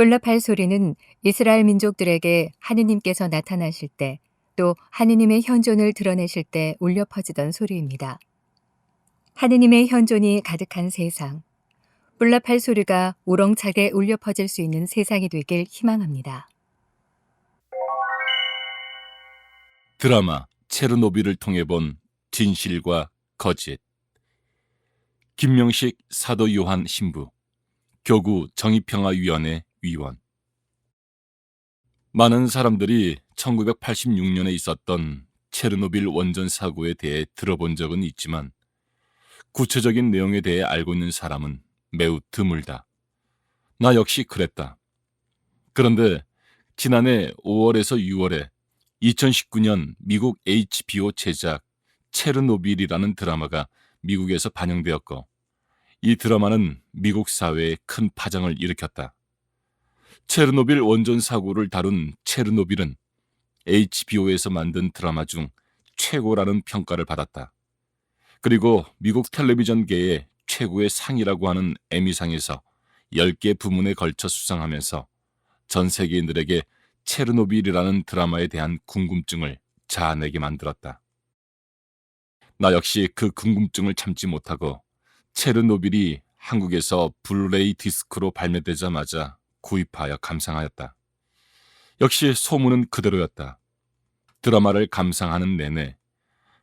뿔라팔 소리는 이스라엘 민족들에게 하느님께서 나타나실 때, 또 하느님의 현존을 드러내실 때 울려 퍼지던 소리입니다. 하느님의 현존이 가득한 세상, 뿔라팔 소리가 우렁차게 울려 퍼질 수 있는 세상이 되길 희망합니다. 드라마 체르노빌을 통해 본 진실과 거짓. 김명식 사도 요한 신부, 교구 정의평화위원회 위원. 많은 사람들이 1986년에 있었던 체르노빌 원전 사고에 대해 들어본 적은 있지만 구체적인 내용에 대해 알고 있는 사람은 매우 드물다. 나 역시 그랬다. 그런데 지난해 5월에서 6월에 2019년 미국 HBO 제작 체르노빌이라는 드라마가 미국에서 반영되었고, 이 드라마는 미국 사회에 큰 파장을 일으켰다. 체르노빌 원전 사고를 다룬 체르노빌은 HBO에서 만든 드라마 중 최고라는 평가를 받았다. 그리고 미국 텔레비전계의 최고의 상이라고 하는 에미상에서 10개 부문에 걸쳐 수상하면서 전 세계인들에게 체르노빌이라는 드라마에 대한 궁금증을 자아내게 만들었다. 나 역시 그 궁금증을 참지 못하고 체르노빌이 한국에서 블루레이 디스크로 발매되자마자 구입하여 감상하였다. 역시 소문은 그대로였다. 드라마를 감상하는 내내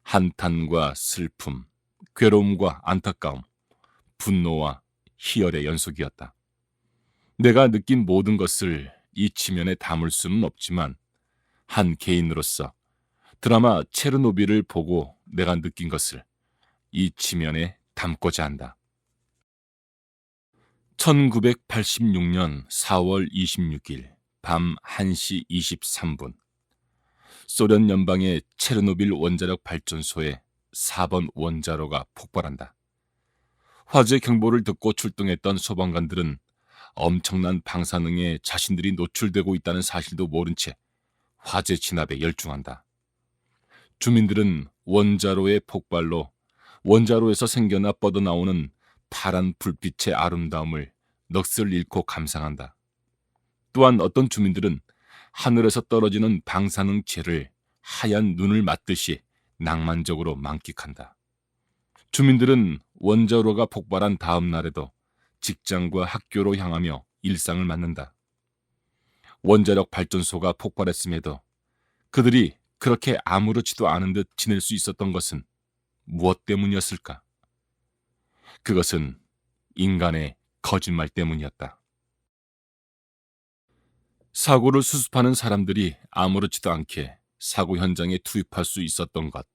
한탄과 슬픔, 괴로움과 안타까움, 분노와 희열의 연속이었다. 내가 느낀 모든 것을 이 지면에 담을 수는 없지만 한 개인으로서 드라마 체르노빌을 보고 내가 느낀 것을 이 지면에 담고자 한다. 1986년 4월 26일 밤 1시 23분, 소련 연방의 체르노빌 원자력 발전소에 4번 원자로가 폭발한다. 화재 경보를 듣고 출동했던 소방관들은 엄청난 방사능에 자신들이 노출되고 있다는 사실도 모른 채 화재 진압에 열중한다. 주민들은 원자로의 폭발로 원자로에서 생겨나 뻗어나오는 파란 불빛의 아름다움을 넋을 잃고 감상한다. 또한 어떤 주민들은 하늘에서 떨어지는 방사능체를 하얀 눈을 맞듯이 낭만적으로 만끽한다. 주민들은 원자로가 폭발한 다음 날에도 직장과 학교로 향하며 일상을 맞는다. 원자력 발전소가 폭발했음에도 그들이 그렇게 아무렇지도 않은 듯 지낼 수 있었던 것은 무엇 때문이었을까? 그것은 인간의 거짓말 때문이었다. 사고를 수습하는 사람들이 아무렇지도 않게 사고 현장에 투입할 수 있었던 것,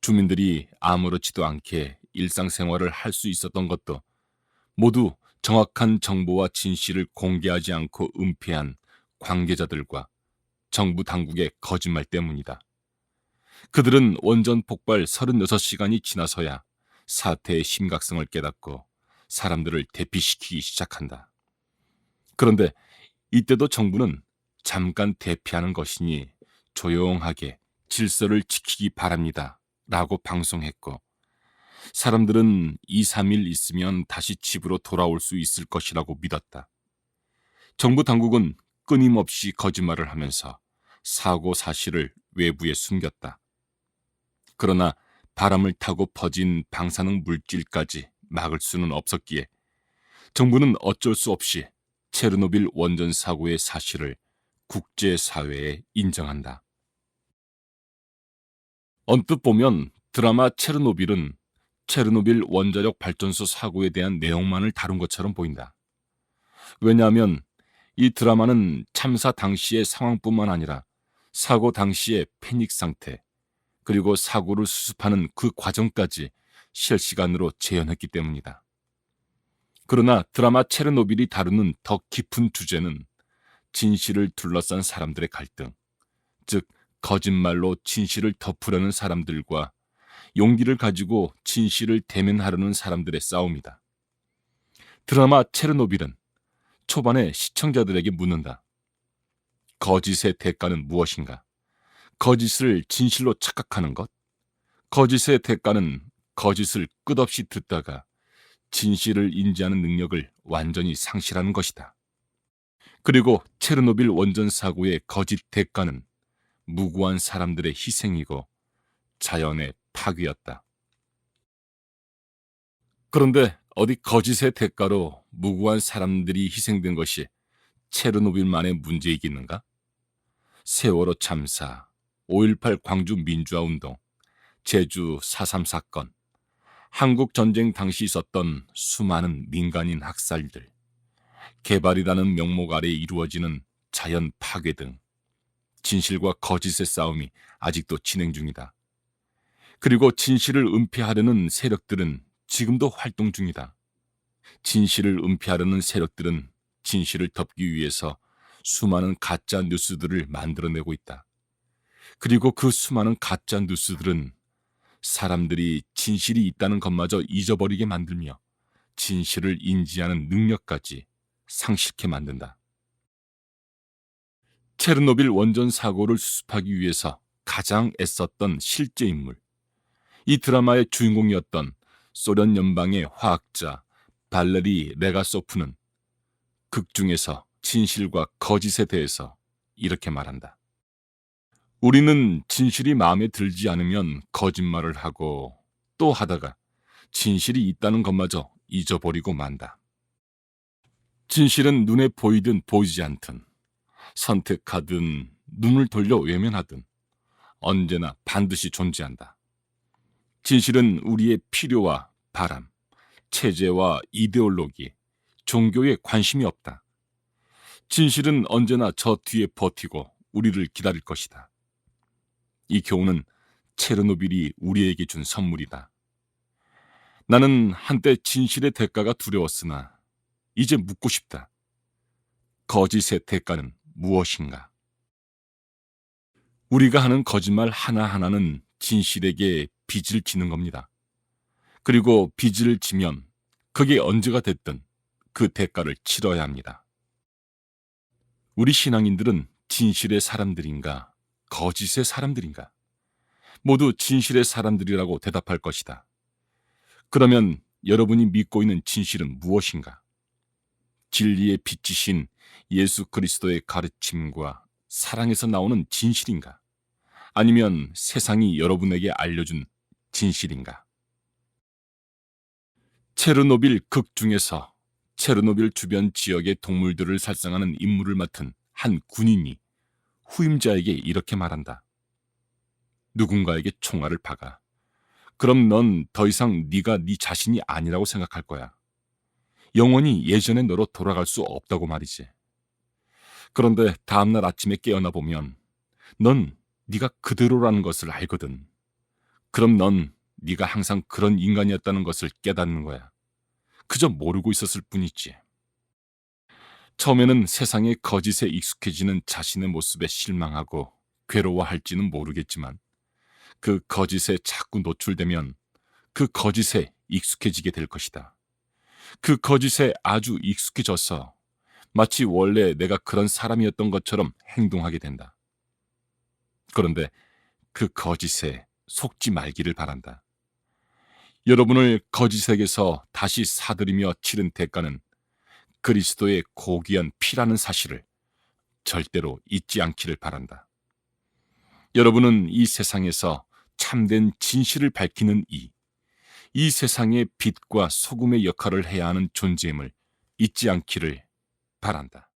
주민들이 아무렇지도 않게 일상생활을 할 수 있었던 것도 모두 정확한 정보와 진실을 공개하지 않고 은폐한 관계자들과 정부 당국의 거짓말 때문이다. 그들은 원전 폭발 36시간이 지나서야 사태의 심각성을 깨닫고 사람들을 대피시키기 시작한다. 그런데 이때도 정부는 잠깐 대피하는 것이니 조용하게 질서를 지키기 바랍니다 라고 방송했고, 사람들은 2, 3일 있으면 다시 집으로 돌아올 수 있을 것이라고 믿었다. 정부 당국은 끊임없이 거짓말을 하면서 사고 사실을 외부에 숨겼다. 그러나 바람을 타고 퍼진 방사능 물질까지 막을 수는 없었기에 정부는 어쩔 수 없이 체르노빌 원전 사고의 사실을 국제사회에 인정한다. 언뜻 보면 드라마 체르노빌은 체르노빌 원자력 발전소 사고에 대한 내용만을 다룬 것처럼 보인다. 왜냐하면 이 드라마는 참사 당시의 상황뿐만 아니라 사고 당시의 패닉 상태, 그리고 사고를 수습하는 그 과정까지 실시간으로 재현했기 때문이다. 그러나 드라마 체르노빌이 다루는 더 깊은 주제는 진실을 둘러싼 사람들의 갈등, 즉 거짓말로 진실을 덮으려는 사람들과 용기를 가지고 진실을 대면하려는 사람들의 싸움이다. 드라마 체르노빌은 초반에 시청자들에게 묻는다. 거짓의 대가는 무엇인가? 거짓을 진실로 착각하는 것? 거짓의 대가는 거짓을 끝없이 듣다가 진실을 인지하는 능력을 완전히 상실하는 것이다. 그리고 체르노빌 원전 사고의 거짓 대가는 무고한 사람들의 희생이고 자연의 파괴였다. 그런데 어디 거짓의 대가로 무고한 사람들이 희생된 것이 체르노빌만의 문제이겠는가? 세월호 참사, 5.18 광주 민주화운동, 제주 4.3 사건, 한국 전쟁 당시 있었던 수많은 민간인 학살들, 개발이라는 명목 아래 이루어지는 자연 파괴 등 진실과 거짓의 싸움이 아직도 진행 중이다. 그리고 진실을 은폐하려는 세력들은 지금도 활동 중이다. 진실을 은폐하려는 세력들은 진실을 덮기 위해서 수많은 가짜 뉴스들을 만들어내고 있다. 그리고 그 수많은 가짜 뉴스들은 사람들이 진실이 있다는 것마저 잊어버리게 만들며 진실을 인지하는 능력까지 상실케 만든다. 체르노빌 원전 사고를 수습하기 위해서 가장 애썼던 실제 인물, 이 드라마의 주인공이었던 소련 연방의 화학자 발레리 레가소프는 극 중에서 진실과 거짓에 대해서 이렇게 말한다. 우리는 진실이 마음에 들지 않으면 거짓말을 하고 또 하다가 진실이 있다는 것마저 잊어버리고 만다. 진실은 눈에 보이든 보이지 않든, 선택하든 눈을 돌려 외면하든 언제나 반드시 존재한다. 진실은 우리의 필요와 바람, 체제와 이데올로기, 종교에 관심이 없다. 진실은 언제나 저 뒤에 버티고 우리를 기다릴 것이다. 이 교훈은 체르노빌이 우리에게 준 선물이다. 나는 한때 진실의 대가가 두려웠으나 이제 묻고 싶다. 거짓의 대가는 무엇인가? 우리가 하는 거짓말 하나하나는 진실에게 빚을 지는 겁니다. 그리고 빚을 지면 그게 언제가 됐든 그 대가를 치러야 합니다. 우리 신앙인들은 진실의 사람들인가, 거짓의 사람들인가? 모두 진실의 사람들이라고 대답할 것이다. 그러면 여러분이 믿고 있는 진실은 무엇인가? 진리의 빛이신 예수 그리스도의 가르침과 사랑에서 나오는 진실인가? 아니면 세상이 여러분에게 알려준 진실인가? 체르노빌 극 중에서 체르노빌 주변 지역의 동물들을 살상하는 임무를 맡은 한 군인이 후임자에게 이렇게 말한다. 누군가에게 총알을 박아. 그럼 넌 더 이상 네가 네 자신이 아니라고 생각할 거야. 영원히 예전의 너로 돌아갈 수 없다고 말이지. 그런데 다음날 아침에 깨어나 보면 넌 네가 그대로라는 것을 알거든. 그럼 넌 네가 항상 그런 인간이었다는 것을 깨닫는 거야. 그저 모르고 있었을 뿐이지. 처음에는 세상의 거짓에 익숙해지는 자신의 모습에 실망하고 괴로워할지는 모르겠지만 그 거짓에 자꾸 노출되면 그 거짓에 익숙해지게 될 것이다. 그 거짓에 아주 익숙해져서 마치 원래 내가 그런 사람이었던 것처럼 행동하게 된다. 그런데 그 거짓에 속지 말기를 바란다. 여러분을 거짓에게서 다시 사들이며 치른 대가는 그리스도의 고귀한 피라는 사실을 절대로 잊지 않기를 바란다. 여러분은 이 세상에서 참된 진실을 밝히는 이 세상의 빛과 소금의 역할을 해야 하는 존재임을 잊지 않기를 바란다.